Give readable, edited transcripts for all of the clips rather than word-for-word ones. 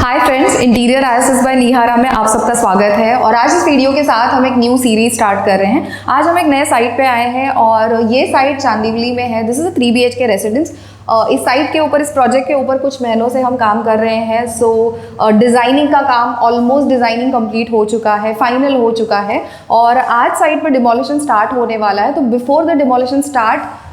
Hi friends, interiors by Nihara में आप सबका स्वागत है। और आज इस वीडियो के साथ हम एक न्यू सीरीज स्टार्ट कर रहे हैं। आज हम एक नए साइट पे आए हैं और ये साइट चांदीवली में है। This is a 3 BHK residence. इस साइट के ऊपर, इस प्रोजेक्ट के ऊपर कुछ महीनों से हम काम कर रहे हैं। सो डिज़ाइनिंग का काम ऑलमोस्ट डिज़ाइनिंग कंप्लीट हो चुका है, फाइनल हो चुका है और आज साइट पर डिमोलिशन स्टार्ट होने वाला है। तो बिफोर द डिमोलिशन स्टार्ट्स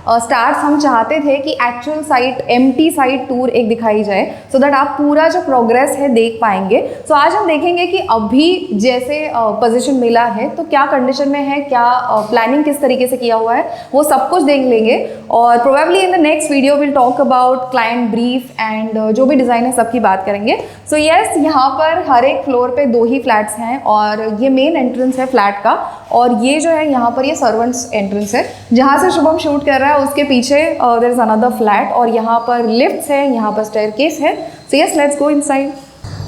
हम चाहते थे कि actual site, empty site tour एक दिखाई जाए सो दैट आप पूरा जो प्रोग्रेस है देख पाएंगे। सो आज हम देखेंगे कि अभी जैसे पोजीशन मिला है तो क्या कंडीशन में है, क्या प्लानिंग किस तरीके से किया हुआ है, वो सब कुछ देख लेंगे। और probably in the next video will talk about client brief and जो भी डिज़ाइन है सबकी बात करेंगे। सो यस, यहाँ पर हर एक फ्लोर पे 2 ही फ्लैट्स हैं और ये मेन एंट्रेंस है फ्लैट का और ये जो है यहाँ पर ये सर्वेंट्स एंट्रेंस है। जहाँ से शुभम शूट कर रहा है उसके पीछे देयर इज अनदर फ्लैट और यहाँ पर लिफ्ट्स है, यहाँ पर स्टेयरकेस है। So yes, let's go inside.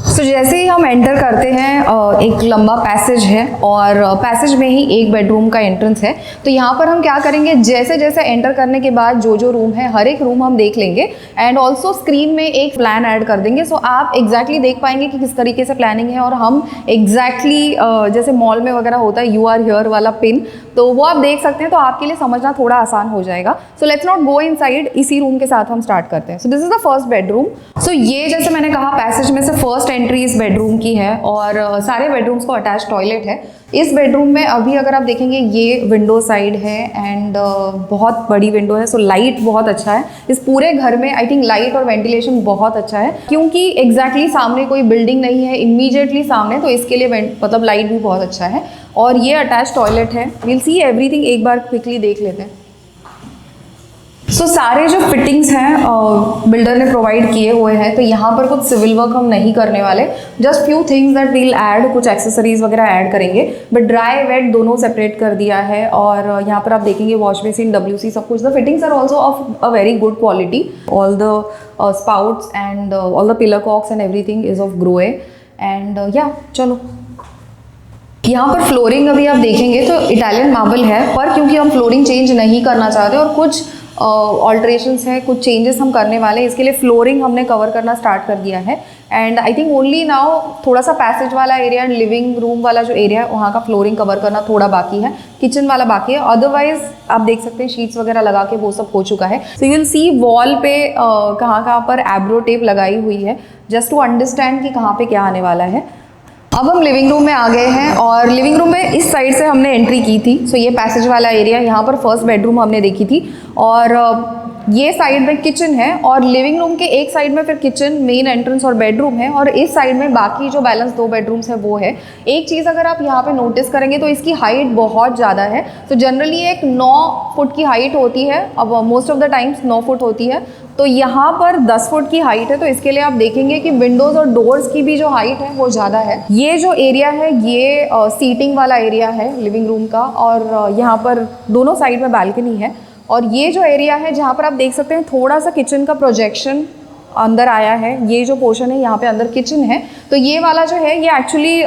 So जैसे ही हम एंटर करते हैं एक लंबा पैसेज है और पैसेज में ही एक बेडरूम का एंट्रेंस है। तो यहाँ पर हम क्या करेंगे, जैसे जैसे एंटर करने के बाद जो जो रूम है हर एक रूम हम देख लेंगे एंड ऑल्सो स्क्रीन में एक प्लान ऐड कर देंगे। सो आप एग्जैक्टली देख पाएंगे कि किस तरीके से प्लानिंग है और हम एग्जैक्टली जैसे मॉल में वगैरह होता है यू आर हियर वाला पिन, तो वो आप देख सकते हैं। तो आपके लिए समझना थोड़ा आसान हो जाएगा। So let's not go inside, इसी रूम के साथ हम स्टार्ट करते हैं। So this is the first bedroom. So ये जैसे मैंने कहा पैसेज में से फर्स्ट एंट्री इस बेडरूम की है और सारे बेडरूम्स को अटैच टॉयलेट है। इस बेडरूम में अभी अगर आप देखेंगे ये विंडो साइड है एंड बहुत बड़ी विंडो है। सो लाइट बहुत अच्छा है इस पूरे घर में। आई थिंक लाइट और वेंटिलेशन बहुत अच्छा है क्योंकि एग्जैक्टली सामने कोई बिल्डिंग नहीं है इमीडिएटली सामने, तो इसके लिए मतलब लाइट भी बहुत अच्छा है। और ये अटैच टॉयलेट है। विल सी एवरीथिंग, एक बार क्विकली देख लेते हैं। सो सारे जो फिटिंग्स हैं बिल्डर ने प्रोवाइड किए हुए हैं, तो यहाँ पर कुछ सिविल वर्क हम नहीं करने वाले, just few things that will add, कुछ एक्सेसरीज वगैरह ऐड करेंगे, बट ड्राई वेट दोनों सेपरेट कर दिया है। और यहाँ पर आप देखेंगे वॉश बेसिन, WC सब कुछ। The fittings are also of a very good quality. All the spouts and all the pillar cocks and everything is of Grohe and या चलो। यहाँ पर फ्लोरिंग अभी आप देखेंगे तो इटालियन मार्बल है, पर क्योंकि हम फ्लोरिंग चेंज नहीं करना चाहते और कुछ ऑल्ट्रेशंस हैं, कुछ चेंजेस हम करने वाले हैं, इसके लिए फ्लोरिंग हमने कवर करना स्टार्ट कर दिया है। And I think only now थोड़ा सा पैसेज वाला एरिया एंड लिविंग रूम वाला जो एरिया है वहाँ का फ्लोरिंग कवर करना थोड़ा बाकी है, किचन वाला बाकी है। अदरवाइज आप देख सकते हैं शीट्स वगैरह लगा के वो सब हो चुका है। So you will see wall पे कहाँ पर एब्रो टेप लगाई हुई है जस्ट टू अंडरस्टैंड कि कहाँ पे क्या आने वाला है। अब हम लिविंग रूम में आ गए हैं और लिविंग रूम में इस साइड से हमने एंट्री की थी। सो ये पैसेज वाला एरिया, यहाँ पर फर्स्ट बेडरूम हमने देखी थी और ये साइड में किचन है और लिविंग रूम के एक साइड में फिर किचन, मेन एंट्रेंस और बेडरूम है और इस साइड में बाकी जो बैलेंस 2 बेडरूम्स है वो है। एक चीज़ अगर आप यहाँ पे नोटिस करेंगे तो इसकी हाइट बहुत ज़्यादा है। तो जनरली एक 9 फुट की हाइट होती है, अब most of the times 9 foot होती है, तो यहाँ पर 10 फुट की हाइट है। तो इसके लिए आप देखेंगे कि विंडोज़ और डोर्स की भी जो हाइट है वो ज़्यादा है। ये जो एरिया है ये सीटिंग वाला एरिया है लिविंग रूम का और यहाँ पर दोनों साइड में बालकनी है। और ये जो एरिया है जहाँ पर आप देख सकते हैं थोड़ा सा किचन का प्रोजेक्शन अंदर आया है, ये जो पोर्शन है यहाँ पे अंदर किचन है। तो ये वाला जो है ये एक्चुअली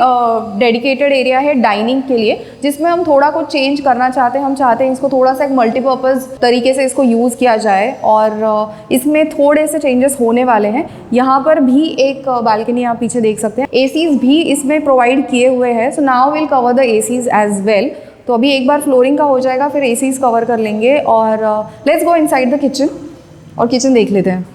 डेडिकेटेड एरिया है डाइनिंग के लिए, जिसमें हम थोड़ा कुछ चेंज करना चाहते हैं। हम चाहते हैं इसको थोड़ा सा एक मल्टीपर्पज़ तरीके से इसको यूज़ किया जाए और इसमें थोड़े से चेंजेस होने वाले हैं। यहाँ पर भी एक बालकनी आप पीछे देख सकते हैं, ACs भी इसमें प्रोवाइड किए हुए हैं। So now will cover the ACs as well. तो अभी एक बार फ्लोरिंग का हो जाएगा फिर ACs कवर कर लेंगे और let's go inside the kitchen और किचन देख लेते हैं।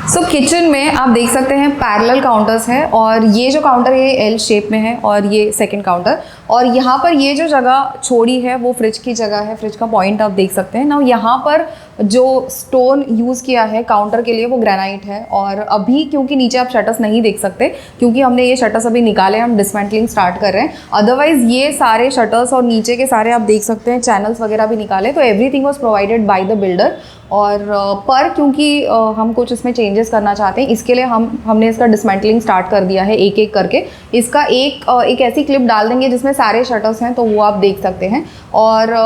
सो किचन में आप देख सकते हैं पैरेलल काउंटर्स हैं और ये जो काउंटर है ये L शेप में है और ये सेकंड काउंटर। और यहाँ पर ये जो जगह छोड़ी है वो फ्रिज की जगह है, फ्रिज का पॉइंट आप देख सकते हैं ना। यहाँ पर जो स्टोन यूज़ किया है काउंटर के लिए वो ग्रेनाइट है और अभी क्योंकि नीचे आप शटर्स नहीं देख सकते क्योंकि हमने ये शटर्स अभी निकाले, हम डिसमेंटलिंग स्टार्ट कर रहे हैं। अदरवाइज ये सारे शटर्स और नीचे के सारे आप देख सकते हैं चैनल्स वगैरह भी निकाले, तो everything was provided by the builder. और पर क्योंकि हम कुछ इसमें चेंजेस करना चाहते हैं इसके लिए हमने इसका डिसमेंटलिंग स्टार्ट कर दिया है एक एक करके। इसका एक ऐसी क्लिप डाल देंगे जिसमें सारे शटर्स हैं तो वो आप देख सकते हैं। और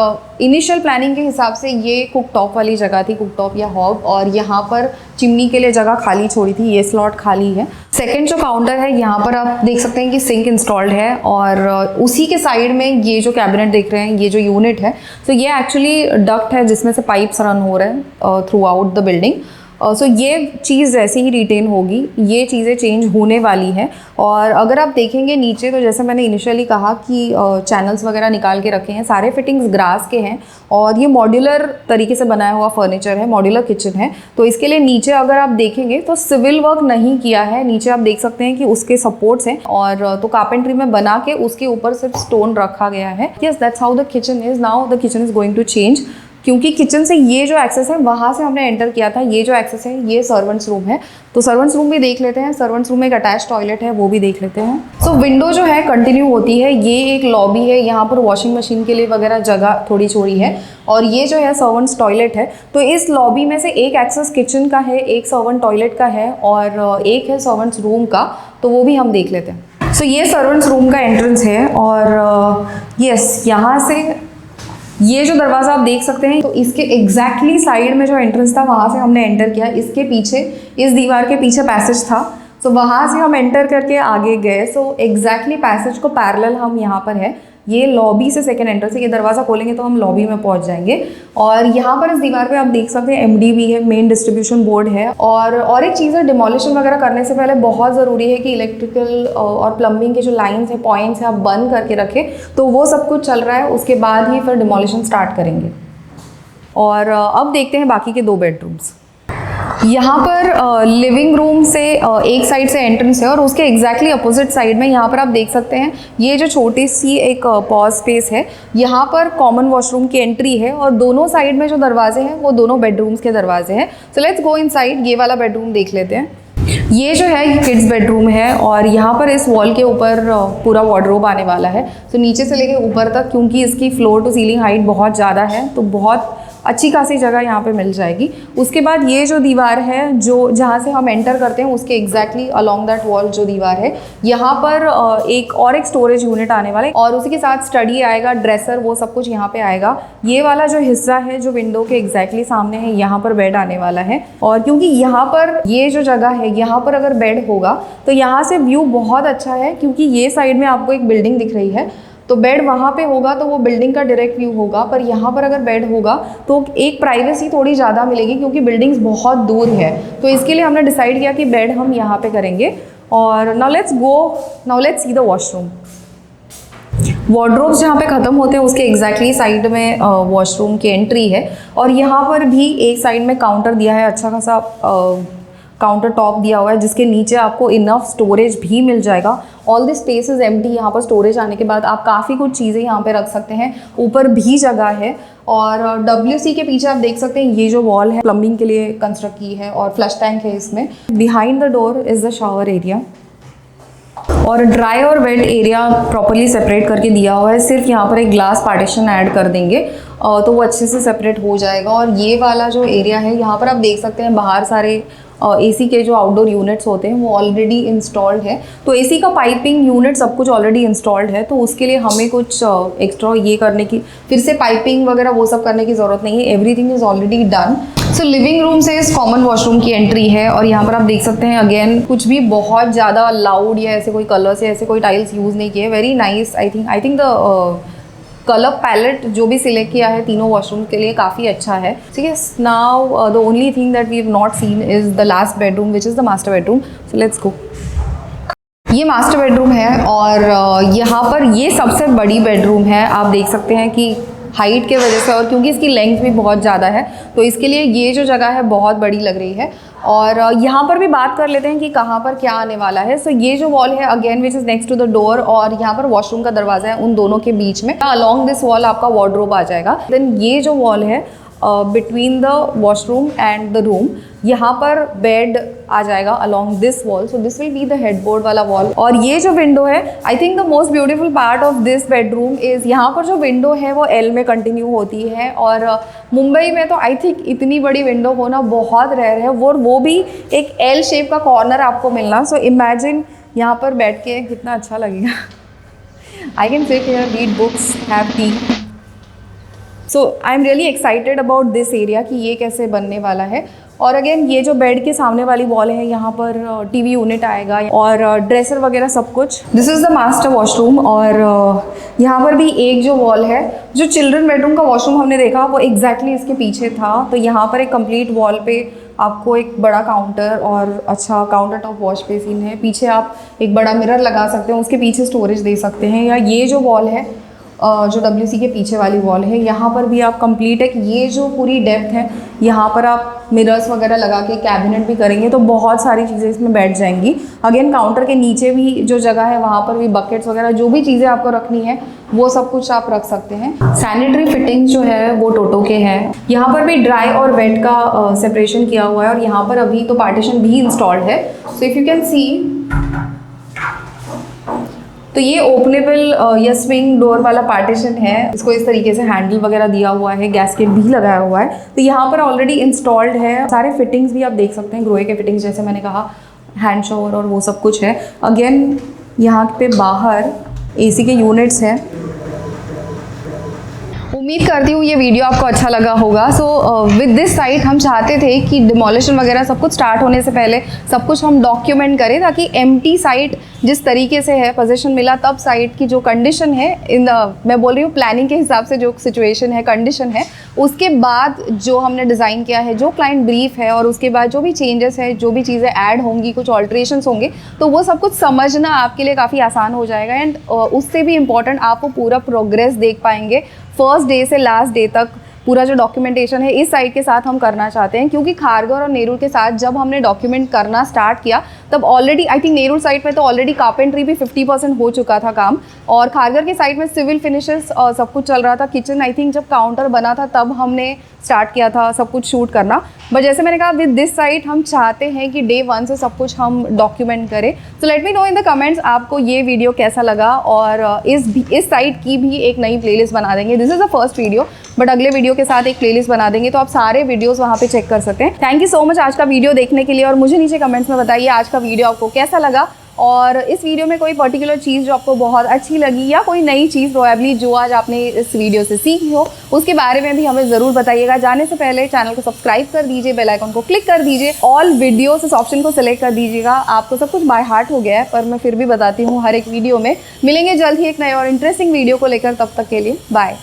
इनिशियल प्लानिंग के हिसाब से ये कुक टॉप वाली जगह थी, कुक टॉप या हॉब, और यहाँ पर चिमनी के लिए जगह खाली छोड़ी थी, ये स्लॉट खाली है। सेकंड जो काउंटर है यहाँ पर आप देख सकते हैं कि सिंक इंस्टॉल्ड है और उसी के साइड में ये जो कैबिनेट देख रहे हैं, ये जो यूनिट है, तो ये एक्चुअली डक्ट है जिसमें से पाइप्स रन हो रहे हैं थ्रू आउट द बिल्डिंग। सो ये चीज़ ऐसे ही रिटेन होगी, ये चीज़ें चेंज होने वाली हैं। और अगर आप देखेंगे नीचे तो जैसे मैंने इनिशियली कहा कि चैनल्स वगैरह निकाल के रखे हैं, सारे फिटिंग्स ग्रास के हैं और ये मॉड्यूलर तरीके से बनाया हुआ फर्नीचर है, मॉड्यूलर किचन है। तो इसके लिए नीचे अगर आप देखेंगे तो सिविल वर्क नहीं किया है, नीचे आप देख सकते हैं कि उसके सपोर्ट्स हैं और तो कारपेंट्री में बना के उसके ऊपर सिर्फ स्टोन रखा गया है। Yes, that's how the kitchen is. Now the kitchen is going to change, क्योंकि किचन से ये जो एक्सेस है वहाँ से हमने एंटर किया था, ये जो एक्सेस है ये सर्वेंट्स रूम है। तो सर्वेंट्स रूम भी देख लेते हैं। सर्वेंट्स रूम में एक अटैच टॉयलेट है, वो भी देख लेते हैं। सो विंडो जो है कंटिन्यू होती है, ये एक लॉबी है, यहाँ पर वॉशिंग मशीन के लिए वगैरह जगह थोड़ी छोड़ी है और ये जो है सर्वेंट्स टॉयलेट है। तो इस लॉबी में से एक एक्सेस किचन का है, एक सर्वेंट टॉयलेट का है और एक है सर्वेंट्स रूम का, तो वो भी हम देख लेते हैं। सो ये सर्वेंट्स रूम का एंट्रेंस है और यस, यहाँ से ये जो दरवाज़ा आप देख सकते हैं, तो इसके एग्जैक्टली साइड में जो एंट्रेंस था वहाँ से हमने एंटर किया। इसके पीछे, इस दीवार के पीछे पैसेज था, सो वहाँ से हम एंटर करके आगे गए। सो एग्जैक्टली पैसेज को पैरेलल हम यहाँ पर है। ये लॉबी से सेकंड एंट्रेंस है, ये दरवाज़ा खोलेंगे तो हम लॉबी में पहुँच जाएंगे। और यहाँ पर इस दीवार पे आप देख सकते हैं MDB है, मेन डिस्ट्रीब्यूशन बोर्ड है। और एक चीज़ है, डिमोलिशन वगैरह करने से पहले बहुत ज़रूरी है कि इलेक्ट्रिकल और प्लम्बिंग के जो लाइन्स है, पॉइंट्स है, आप बंद करके रखें। तो वो सब कुछ चल रहा है, उसके बाद ही फिर डिमोलिशन स्टार्ट करेंगे। और अब देखते हैं बाकी के 2 बेडरूम्स। यहाँ पर लिविंग रूम से एक साइड से एंट्रेंस है और उसके एग्जैक्टली अपोजिट साइड में यहाँ पर आप देख सकते हैं ये जो छोटी सी एक पॉज स्पेस है, यहाँ पर कॉमन वॉशरूम की एंट्री है और दोनों साइड में जो दरवाजे हैं वो दोनों बेडरूम्स के दरवाजे हैं। सो लेट्स गो इनसाइड, ये वाला बेडरूम देख लेते हैं। ये जो है ये किड्स बेडरूम है और यहाँ पर इस वॉल के ऊपर पूरा वार्डरोब आने वाला है। तो नीचे से लेके ऊपर तक, क्योंकि इसकी फ्लोर टू सीलिंग हाइट बहुत ज़्यादा है, तो बहुत अच्छी खासी जगह यहाँ पे मिल जाएगी। उसके बाद ये जो दीवार है, जो जहाँ से हम एंटर करते हैं उसके एग्जैक्टली अलोंग दैट वॉल जो दीवार है, यहाँ पर एक स्टोरेज यूनिट आने वाला है और उसी के साथ स्टडी आएगा, ड्रेसर, वो सब कुछ यहाँ पे आएगा। ये वाला जो हिस्सा है जो विंडो के एग्जैक्टली सामने है, यहाँ पर बेड आने वाला है। और क्योंकि यहाँ पर ये जो जगह है, यहाँ पर अगर बेड होगा तो यहाँ से व्यू बहुत अच्छा है, क्योंकि ये साइड में आपको एक बिल्डिंग दिख रही है, तो बेड वहाँ पे होगा तो वो बिल्डिंग का डायरेक्ट व्यू होगा। पर यहाँ पर अगर बेड होगा तो एक प्राइवेसी थोड़ी ज़्यादा मिलेगी, क्योंकि बिल्डिंग्स बहुत दूर है। तो इसके लिए हमने डिसाइड किया कि बेड हम यहाँ पे करेंगे। और now let's see the washroom. Wardrobes जहाँ पे ख़त्म होते हैं उसके एग्जैक्टली साइड में वॉशरूम की एंट्री है और यहाँ पर भी एक साइड में काउंटर दिया है, अच्छा खासा काउंटर टॉप दिया हुआ है, जिसके नीचे आपको इनफ स्टोरेज भी मिल जाएगा। All this space is empty. यहाँ पर स्टोरेज आने के बाद आप काफ़ी कुछ चीज़ें यहाँ पे रख सकते हैं। ऊपर भी जगह है और WC के पीछे आप देख सकते हैं ये जो वॉल है प्लम्बिंग के लिए कंस्ट्रक्ट की है और फ्लश टैंक है इसमें। Behind the door is the shower area और ड्राई और वेट एरिया प्रॉपरली सेपरेट करके दिया हुआ है। सिर्फ यहाँ पर एक ग्लास पार्टीशन ऐड कर देंगे तो वो अच्छे से सेपरेट हो जाएगा। और ये वाला जो एरिया है, यहाँ पर आप देख सकते हैं बाहर सारे AC के जो आउटडोर यूनिट्स होते हैं वो ऑलरेडी इंस्टॉल्ड है। तो AC का पाइपिंग यूनिट सब कुछ ऑलरेडी इंस्टॉल्ड है, तो उसके लिए हमें कुछ एक्स्ट्रा ये करने की, फिर से पाइपिंग वगैरह वो सब करने की ज़रूरत नहीं है। Everything is already done. So living room से इस कॉमन वॉशरूम की एंट्री है और यहाँ पर आप देख सकते हैं अगेन कुछ भी बहुत ज़्यादा लाउड या ऐसे कोई कलर्स या ऐसे कोई टाइल्स यूज़ नहीं किए। Very nice. I think the colour palette जो भी सिलेक्ट किया है तीनों वॉशरूम के लिए काफ़ी अच्छा है। ठीक है, now the only thing that we have not seen is the last bedroom which is the master bedroom. So let's go. ये मास्टर बेडरूम है और यहाँ पर ये सबसे बड़ी बेडरूम है। आप देख सकते हैं कि हाइट के वजह से और क्योंकि इसकी लेंथ भी बहुत ज़्यादा है तो इसके लिए ये जो जगह है बहुत बड़ी लग रही है। और यहाँ पर भी बात कर लेते हैं कि कहाँ पर क्या आने वाला है। सो ये जो वॉल है again which is next to the door और यहाँ पर वॉशरूम का दरवाज़ा है, उन दोनों के बीच में अलॉन्ग दिस वॉल आपका वार्डरोब आ जाएगा। देन ये जो वॉल है between the washroom and the room, यहाँ पर बेड आ जाएगा along this wall. So this will be the headboard वाला वॉल। और ये जो विंडो है, आई think the most beautiful part of this bedroom is यहाँ पर जो विंडो है वो L में कंटिन्यू होती है और मुंबई में तो आई थिंक इतनी बड़ी विंडो होना बहुत रेयर है, वो भी एक L शेप का कॉर्नर आपको मिलना। सो इमेजिन यहाँ पर बैठ के कितना अच्छा लगेगा। I can sit here, read books, have T. So I am really excited about this area कि ये कैसे बनने वाला है। और अगेन ये जो बेड के सामने वाली वॉल है, यहाँ पर TV यूनिट आएगा और ड्रेसर वगैरह सब कुछ। This is the master washroom और यहाँ पर भी एक जो वॉल है, जो चिल्ड्रन बेडरूम का वॉशरूम हमने देखा वो एग्जैक्टली इसके पीछे था। तो यहाँ पर एक कंप्लीट वॉल पे आपको एक बड़ा काउंटर और अच्छा काउंटर टॉप वॉश बेसिन है। पीछे आप एक बड़ा मिरर लगा सकते हैं, उसके पीछे स्टोरेज दे सकते हैं। या ये जो वॉल है जो WC के पीछे वाली वॉल है, यहाँ पर भी आप कंप्लीट एक ये जो पूरी डेप्थ है, यहाँ पर आप मिरर्स वगैरह लगा के कैबिनेट भी करेंगे तो बहुत सारी चीज़ें इसमें बैठ जाएंगी। अगेन काउंटर के नीचे भी जो जगह है वहाँ पर भी बकेट्स वगैरह जो भी चीज़ें आपको रखनी है वो सब कुछ आप रख सकते हैं। सैनिटरी फिटिंग्स जो है वो टोटो के हैं। यहाँ पर भी ड्राई और वेट का सेपरेशन किया हुआ है और यहाँ पर अभी तो पार्टीशन भी इंस्टॉल्ड है। So if you can see, तो ये ओपनेबल या स्विंग डोर वाला पार्टीशन है। इसको इस तरीके से हैंडल वगैरह दिया हुआ है, गैस्केट भी लगाया हुआ है। तो यहाँ पर ऑलरेडी इंस्टॉल्ड है। सारे फिटिंग्स भी आप देख सकते हैं, ग्रोए के फिटिंग्स जैसे मैंने कहा, हैंड शॉवर और वो सब कुछ है। अगेन यहाँ पे बाहर AC के यूनिट्स हैं। उम्मीद करती हूँ ये वीडियो आपको अच्छा लगा होगा। सो विद दिस साइट हम चाहते थे कि डिमोलिशन वगैरह सब कुछ स्टार्ट होने से पहले सब कुछ हम डॉक्यूमेंट करें, ताकि एम्प्टी साइट जिस तरीके से है, पोजीशन मिला तब साइट की जो कंडीशन है, मैं बोल रही हूँ प्लानिंग के हिसाब से जो सिचुएशन है, कंडीशन है, उसके बाद जो हमने डिज़ाइन किया है, जो क्लाइंट ब्रीफ है और उसके बाद जो भी चेंजेस है, जो भी चीज़ें ऐड होंगी, कुछ ऑल्ट्रेशंस होंगे, तो वो सब कुछ समझना आपके लिए काफ़ी आसान हो जाएगा। एंड उससे भी इम्पॉर्टेंट, आप वो पूरा प्रोग्रेस देख पाएंगे फर्स्ट डे से लास्ट डे तक। पूरा जो डॉक्यूमेंटेशन है इस साइट के साथ हम करना चाहते हैं, क्योंकि खारघर और नेरुल के साथ जब हमने डॉक्यूमेंट करना स्टार्ट किया तब already I think Nerul site में तो ऑलरेडी कार्पेंट्री भी 50% हो चुका था काम, और खारघर के साइट में सिविल फिनिशेस सब कुछ चल रहा था। किचन आई थिंक जब काउंटर बना था तब हमने स्टार्ट किया था सब कुछ शूट करना। बट जैसे मैंने कहा, विद दिस साइट हम चाहते हैं कि डे 1 से सब कुछ हम डॉक्यूमेंट करें। So let me know in the comments आपको ये वीडियो कैसा लगा, और इस साइट की भी एक नई प्लेलिस्ट बना देंगे। This is the first video, but अगले वीडियो के साथ एक प्लेलिस्ट बना देंगे, तो आप सारे वीडियोस वहाँ पे चेक कर सकते हैं। थैंक यू सो मच आज का वीडियो देखने के लिए, और मुझे नीचे कमेंट्स में बताइए आज का वीडियो आपको कैसा लगा, और इस वीडियो में कोई पर्टिकुलर चीज़ जो आपको बहुत अच्छी लगी, या कोई नई चीज़ प्रोबेबली जो आज आपने इस वीडियो से सीखी हो, उसके बारे में भी हमें ज़रूर बताइएगा। जाने से पहले चैनल को सब्सक्राइब कर दीजिए, बेल आइकन को क्लिक कर दीजिए, ऑल वीडियोस इस ऑप्शन को सिलेक्ट कर दीजिएगा। आपको सब कुछ बाय हार्ट हो गया है, पर मैं फिर भी बताती हूँ हर एक वीडियो में। मिलेंगे जल्द ही एक नए और इंटरेस्टिंग वीडियो को लेकर, तब तक के लिए बाय।